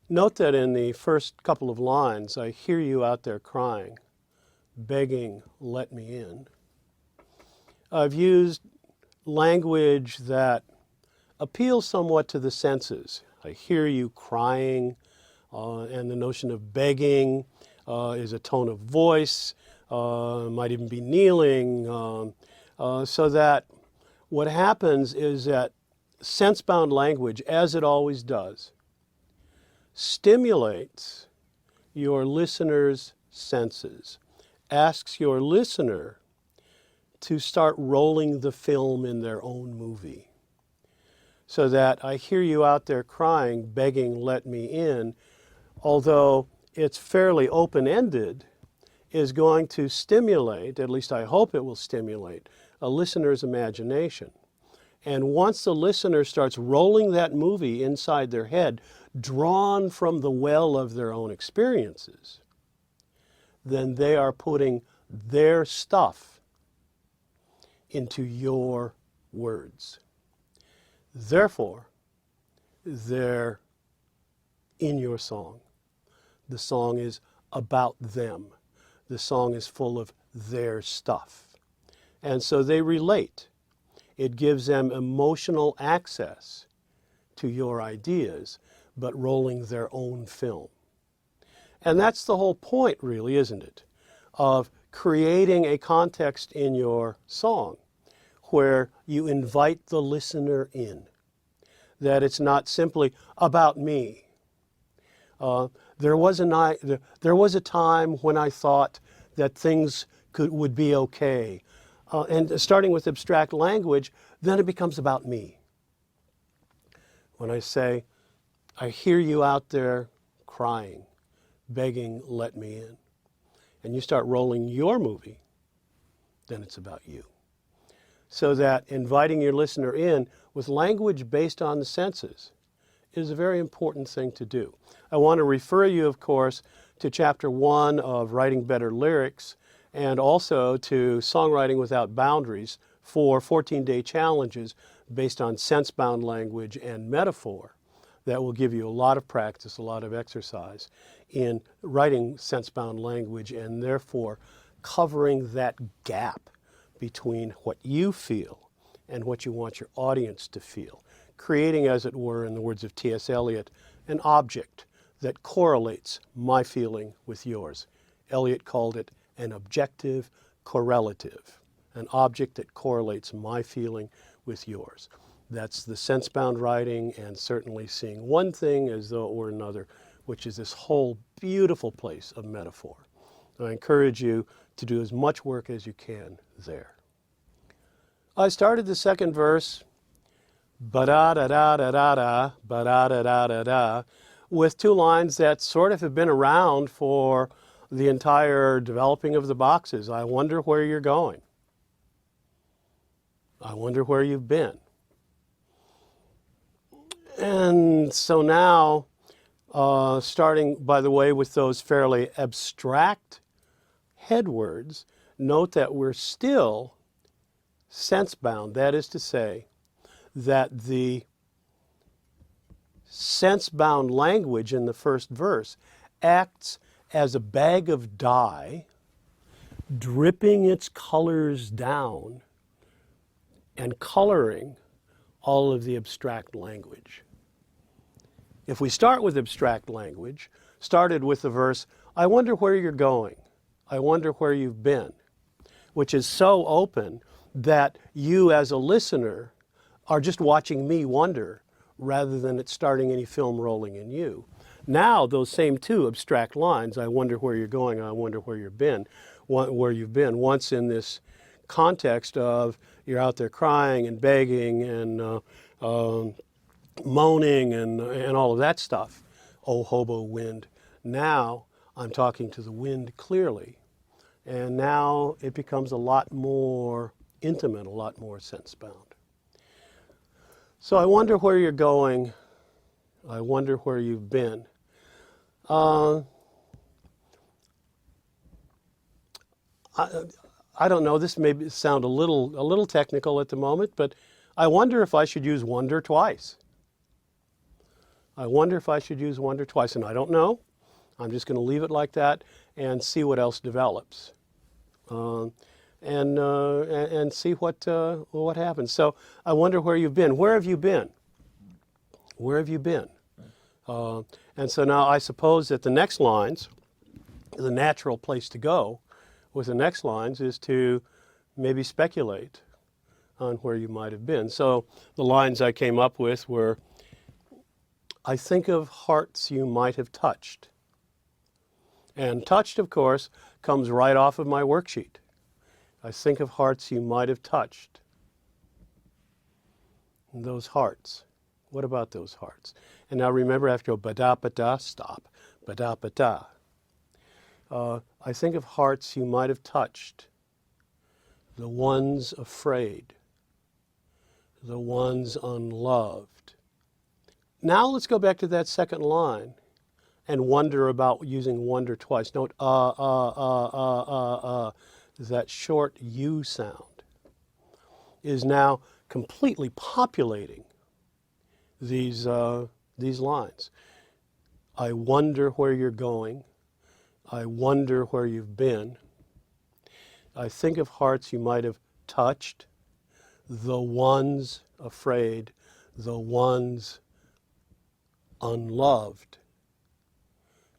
Note that in the first couple of lines, I hear you out there crying, begging, let me in. I've used language that appeals somewhat to the senses. I hear you crying, and the notion of begging is a tone of voice, might even be kneeling, so that what happens is that sense-bound language, as it always does, stimulates your listener's senses, asks your listener to start rolling the film in their own movie. So that I hear you out there crying, begging, let me in, although it's fairly open-ended, is going to stimulate, at least I hope it will stimulate, a listener's imagination. And once the listener starts rolling that movie inside their head, drawn from the well of their own experiences, then they are putting their stuff into your words. Therefore, they're in your song. The song is about them. The song is full of their stuff. And so they relate. It gives them emotional access to your ideas, but rolling their own film. And that's the whole point, really, isn't it? Of creating a context in your song where you invite the listener in. That it's not simply about me. There was a time when I thought that things would be okay. And starting with abstract language, then it becomes about me. When I say, I hear you out there crying, begging, let me in, and you start rolling your movie, then it's about you. So that inviting your listener in with language based on the senses is a very important thing to do. I want to refer you, of course, to Chapter 1 of Writing Better Lyrics, and also to Songwriting Without Boundaries for 14-day challenges based on sense-bound language and metaphor that will give you a lot of practice, a lot of exercise in writing sense-bound language and therefore covering that gap between what you feel and what you want your audience to feel, creating, as it were, in the words of T.S. Eliot, an object that correlates my feeling with yours. Eliot called it an objective correlative, an object that correlates my feeling with yours. That's the sense-bound writing, and certainly seeing one thing as though it were another, which is this whole beautiful place of metaphor. I encourage you to do as much work as you can there. I started the second verse, ba-da-da-da-da-da-da, ba-da-da-da-da-da, with two lines that sort of have been around for the entire developing of the boxes. I wonder where you're going. I wonder where you've been. And so now, starting, by the way, with those fairly abstract headwords, note that we're still sense-bound. That is to say, that the sense-bound language in the first verse acts as a bag of dye, dripping its colors down and coloring all of the abstract language. If we start with abstract language, started with the verse, I wonder where you're going, I wonder where you've been, which is so open that you as a listener are just watching me wonder rather than it starting any film rolling in you. Now those same two abstract lines, I wonder where you're going, I wonder where you've been, once in this context of you're out there crying and begging and moaning and all of that stuff. Oh, hobo wind. Now I'm talking to the wind clearly. And now it becomes a lot more intimate, a lot more sense-bound. So I wonder where you're going. I wonder where you've been. I don't know, this may sound a little technical at the moment, but I wonder if I should use wonder twice. I wonder if I should use wonder twice, and I don't know. I'm just going to leave it like that and see what else develops, and see what happens. So I wonder where you've been. Where have you been? Where have you been? And so now I suppose that the next lines, the natural place to go with the next lines is to maybe speculate on where you might have been. So the lines I came up with were, I think of hearts you might have touched. And touched, of course, comes right off of my worksheet. I think of hearts you might have touched. And those hearts. What about those hearts? And now remember, I have to go ba-da, stop, ba-da. I think of hearts you might have touched. The ones afraid. The ones unloved. Now let's go back to that second line and wonder about using wonder twice. Note that short U sound is now completely populating these lines. I wonder where you're going. I wonder where you've been. I think of hearts you might have touched. The ones afraid. The ones unloved.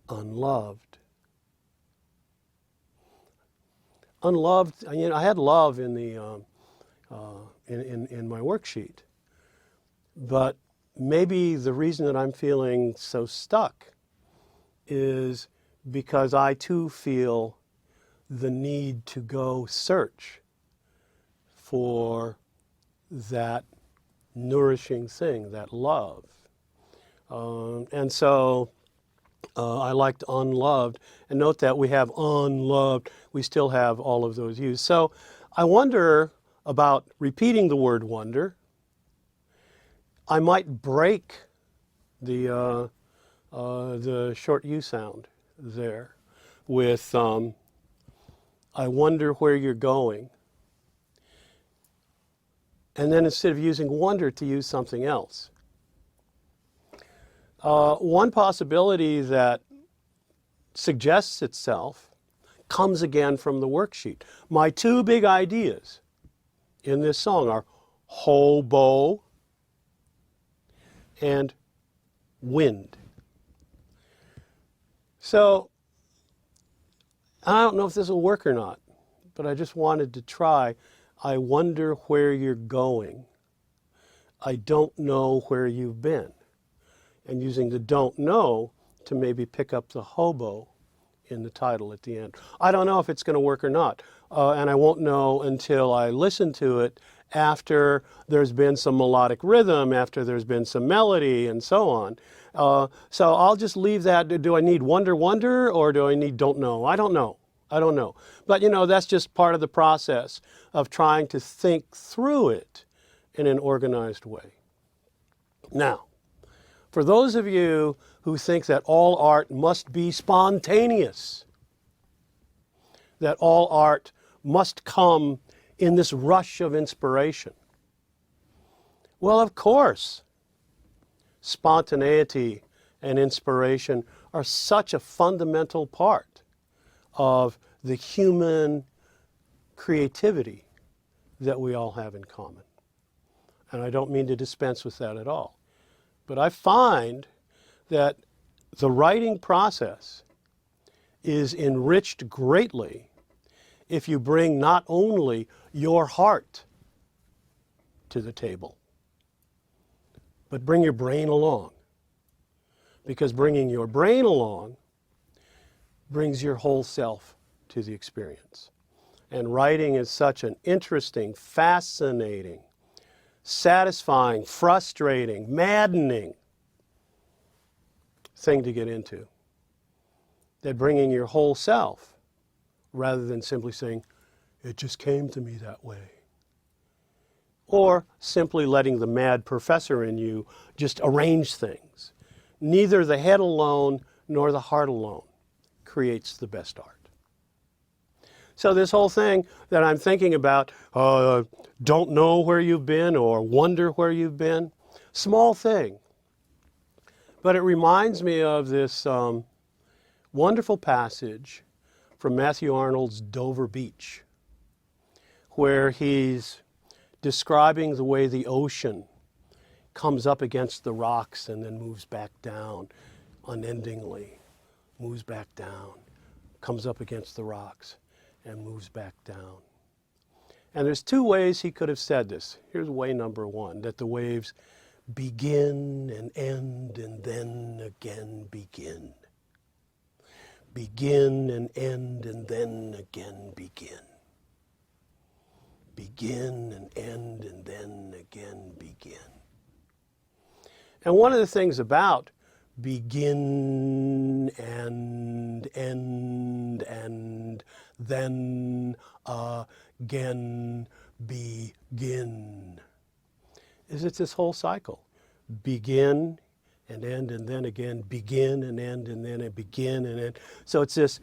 Unloved. Unloved. You know, I had love in the in my worksheet, but maybe the reason that I'm feeling so stuck is because I too feel the need to go search for that nourishing thing, that love. And so I liked unloved. And note that we have unloved. We still have all of those used. So I wonder about repeating the word wonder. I might break the short U sound there with I wonder where you're going. And then instead of using wonder, to use something else. One possibility that suggests itself comes again from the worksheet. My two big ideas in this song are hobo and wind. So I don't know if this will work or not, but I just wanted to try. I wonder where you're going. I don't know where you've been. And using the don't know to maybe pick up the hobo in the title at the end. I don't know if it's going to work or not, and I won't know until I listen to it after there's been some melodic rhythm, after there's been some melody, and so on. So I'll just leave that. Do I need wonder, or do I need don't know? I don't know. I don't know. But, you know, that's just part of the process of trying to think through it in an organized way. Now, for those of you who think that all art must be spontaneous, that all art must come in this rush of inspiration, well, of course, spontaneity and inspiration are such a fundamental part of the human creativity that we all have in common. And I don't mean to dispense with that at all. But I find that the writing process is enriched greatly if you bring not only your heart to the table, but bring your brain along. Because bringing your brain along brings your whole self to the experience. And writing is such an interesting, fascinating, satisfying, frustrating, maddening thing to get into. That bringing your whole self, rather than simply saying, it just came to me that way. Or simply letting the mad professor in you just arrange things. Neither the head alone nor the heart alone creates the best art. So this whole thing that I'm thinking about, don't know where you've been or wonder where you've been, small thing. But it reminds me of this wonderful passage from Matthew Arnold's Dover Beach, where he's describing the way the ocean comes up against the rocks and then moves back down unendingly, moves back down, comes up against the rocks and moves back down. And there's two ways he could have said this. Here's way number one, that the waves begin and end and then again begin. Begin and end and then again begin. Begin and end and then again begin. And one of the things about begin and end and then again begin is it's this whole cycle. Begin and end and then again, begin and end and then begin and end. So it's this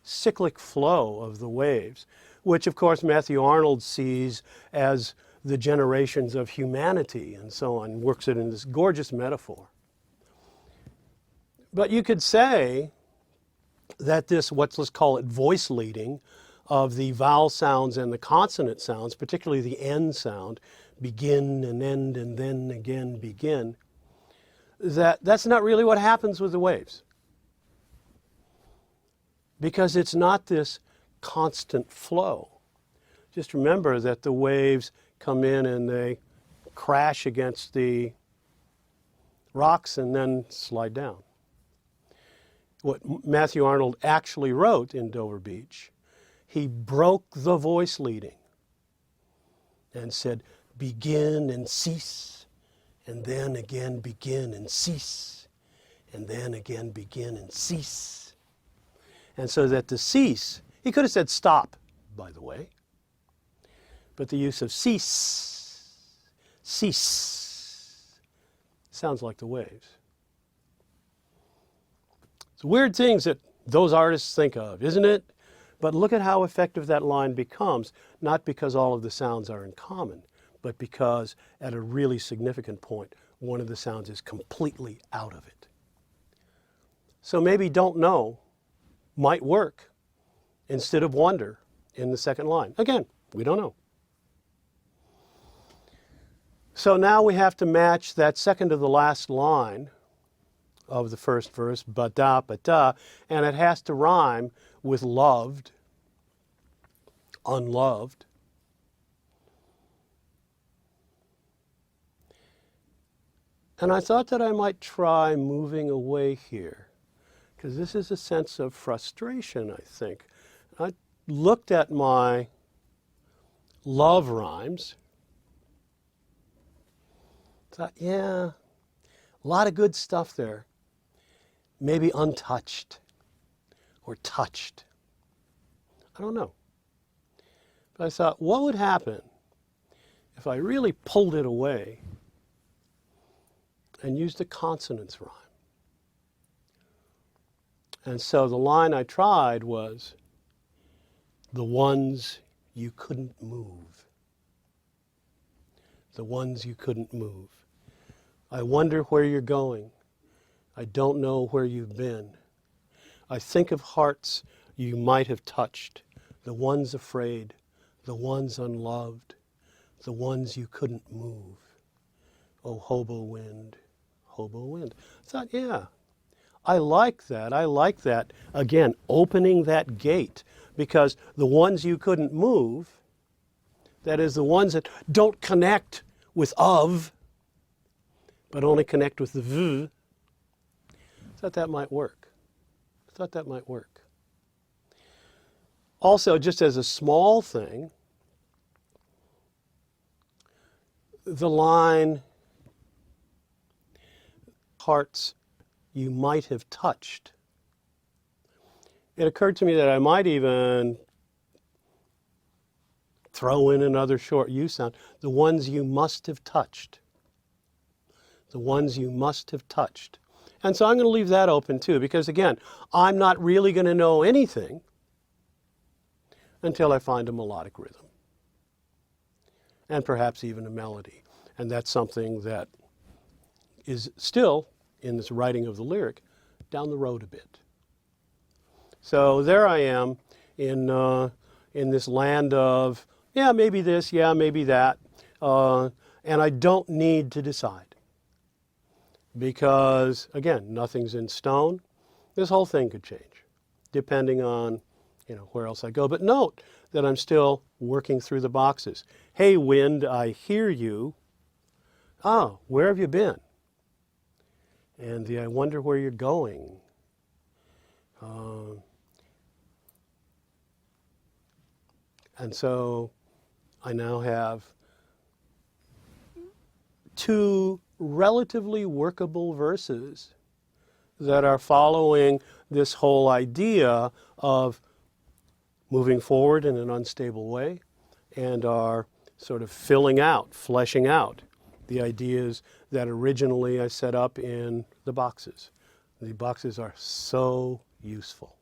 cyclic flow of the waves, which of course Matthew Arnold sees as the generations of humanity and so on, works it in this gorgeous metaphor. But you could say that this, let's call it voice leading, of the vowel sounds and the consonant sounds, particularly the N sound, begin and end and then again begin, that's not really what happens with the waves. Because it's not this constant flow. Just remember that the waves come in and they crash against the rocks and then slide down. What Matthew Arnold actually wrote in Dover Beach, he broke the voice leading and said, begin and cease, and then again begin and cease, and then again begin and cease. And so that the cease, he could have said stop, by the way, but the use of cease, cease, sounds like the waves. It's weird things that those artists think of, isn't it? But look at how effective that line becomes, not because all of the sounds are in common, but because at a really significant point, one of the sounds is completely out of it. So maybe don't know might work instead of wonder in the second line. Again, we don't know. So now we have to match that second to the last line of the first verse, ba-da, and it has to rhyme with loved, unloved. And I thought that I might try moving away here, because this is a sense of frustration, I think. I looked at my love rhymes, thought, yeah, a lot of good stuff there. Maybe untouched or touched. I don't know. But I thought, what would happen if I really pulled it away and used a consonants rhyme? And so the line I tried was, the ones you couldn't move. The ones you couldn't move. I wonder where you're going. I don't know where you've been. I think of hearts you might have touched, the ones afraid, the ones unloved, the ones you couldn't move. Oh, hobo wind, hobo wind. I thought, yeah, I like that. I like that. Again, opening that gate, because the ones you couldn't move, that is the ones that don't connect with of, but only connect with the v, I thought that might work. I thought that might work. Also, just as a small thing, the line, hearts you might have touched. It occurred to me that I might even throw in another short U sound. The ones you must have touched. The ones you must have touched. And so I'm going to leave that open too, because again, I'm not really going to know anything until I find a melodic rhythm. And perhaps even a melody. And that's something that is still in this writing of the lyric down the road a bit. So there I am in this land of, yeah, maybe this, yeah, maybe that, and I don't need to decide. Because, again, nothing's in stone. This whole thing could change, depending on, where else I go. But note that I'm still working through the boxes. Hey, wind, I hear you. Ah, where have you been? And I wonder where you're going. And so I now have two relatively workable verses that are following this whole idea of moving forward in an unstable way and are sort of filling out, fleshing out the ideas that originally I set up in the boxes. The boxes are so useful.